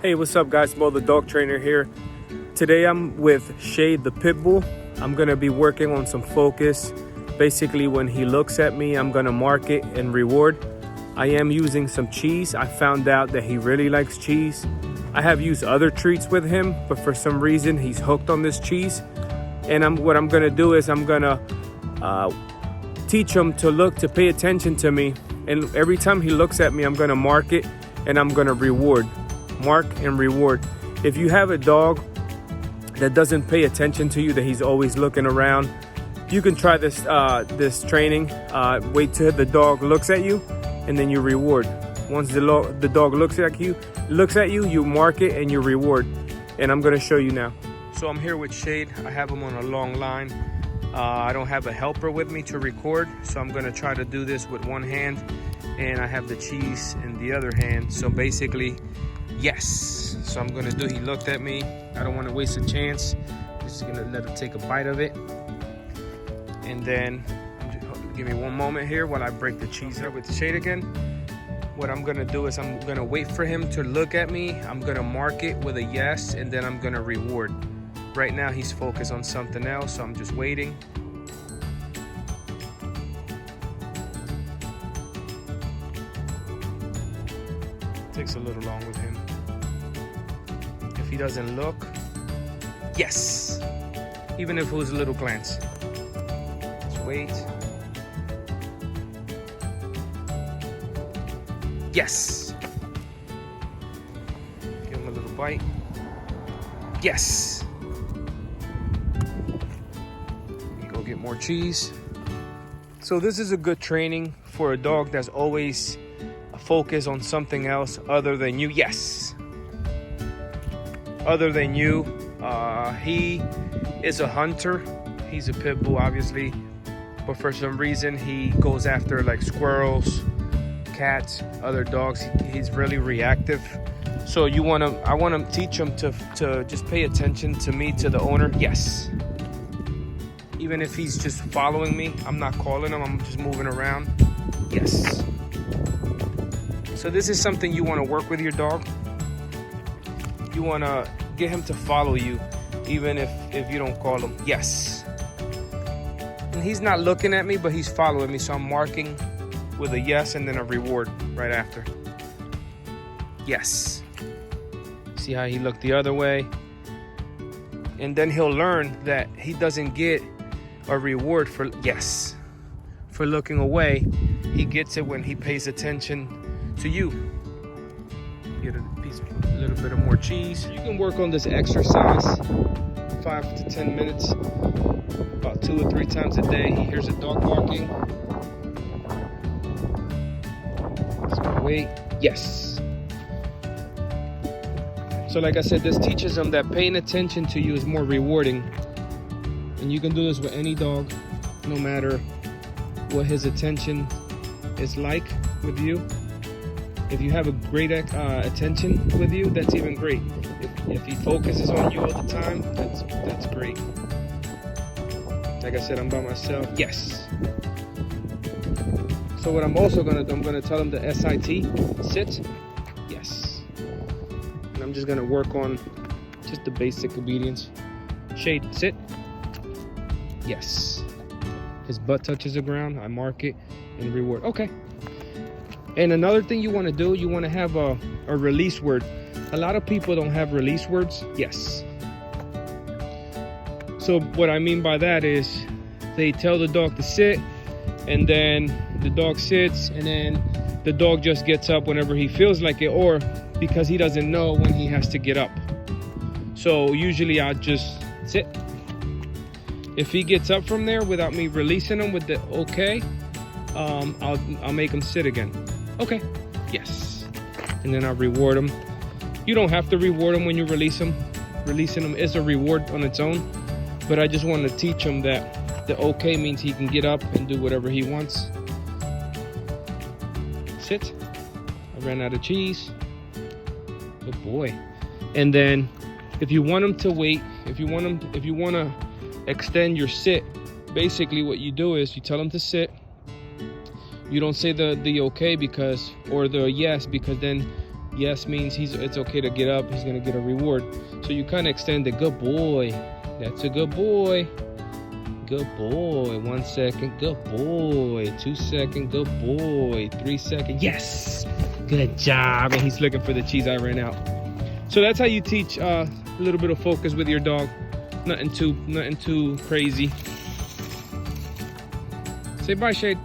Hey, what's up guys? Mo the dog trainer here. Today I'm with Shade the pit bull. I'm gonna be working on some focus. Basically when he looks at me, I'm gonna mark it and reward. I am using some cheese. I found out that he really likes cheese. I have used other treats with him, but for some reason he's hooked on this cheese. And what I'm gonna do is I'm gonna teach him to pay attention to me. And every time he looks at me, I'm gonna mark it and I'm gonna reward. Mark and reward. If you have a dog that doesn't pay attention to you, that he's always looking around, you can try this this training. Wait till the dog looks at you, and then you reward. Once the dog looks at you, you mark it and you reward. And I'm gonna show you now. So I'm here with Shade. I have him on a long line. I don't have a helper with me to record, so I'm gonna try to do this with one hand, and I have the cheese in the other hand. So basically, yes. So I'm gonna do, he looked at me. I don't wanna waste a chance. Just gonna let him take a bite of it. And then, give me one moment here while I break the cheese up with the Shade again. What I'm gonna do is I'm gonna wait for him to look at me. I'm gonna mark it with a yes, and then I'm gonna reward. Right now he's focused on something else, so I'm just waiting. Takes a little long with him. If he doesn't look, yes. Even if it was a little glance. Let's wait. Yes. Give him a little bite. Yes. Go get more cheese. So this is a good training for a dog that's always focused on something else other than you. Yes. Other than you. He is a hunter. He's a pit bull, obviously, but for some reason he goes after like squirrels, cats, other dogs. He's really reactive. So I want to teach him to just pay attention to me, to the owner. Yes. Even if he's just following me, I'm not calling him, I'm just moving around. Yes. So this is something you want to work with your dog. You want to get him to follow you, even if you don't call him. Yes. And he's not looking at me, but he's following me, so I'm marking with a yes and then a reward right after. Yes. See how he looked the other way? And then he'll learn that he doesn't get a reward for yes, for looking away. He gets it when he pays attention to you. Get a little bit of more cheese. You can work on this exercise 5 to 10 minutes, about 2 or 3 times a day. He hears a dog barking. Let's wait. Yes. So like I said, this teaches them that paying attention to you is more rewarding. And you can do this with any dog, no matter what his attention is like with you. If you have a great attention with you, that's even great. If he focuses on you all the time, that's great. Like I said, I'm by myself. Yes. So what I'm also gonna do, I'm gonna tell him the SIT, sit. Yes. And I'm just gonna work on just the basic obedience. Shade, sit. Yes. His butt touches the ground, I mark it and reward. Okay. And another thing you want to do, you want to have a release word. A lot of people don't have release words. Yes. So what I mean by that is they tell the dog to sit, and then the dog sits, and then the dog just gets up whenever he feels like it, or because he doesn't know when he has to get up. So usually I just sit. If he gets up from there without me releasing him with the okay, I'll make him sit again. Okay, yes. And then I'll reward him. You don't have to reward him when you release him. Releasing him is a reward on its own, but I just want to teach him that the okay means he can get up and do whatever he wants. Sit. I ran out of cheese. Good boy. And then if you want him to wait, if you want to extend your sit, basically what you do is you tell him to sit. You don't say the okay because, or the yes, because then Yes means it's okay to get up. He's gonna get a reward. So you kind of extend it. Good boy. That's a good boy. Good boy. 1 second. Good boy. 2 second. Good boy. 3 second. Yes. Good job. And he's looking for the cheese. I ran out. So that's how you teach a little bit of focus with your dog. Nothing too crazy. Say bye, Shade.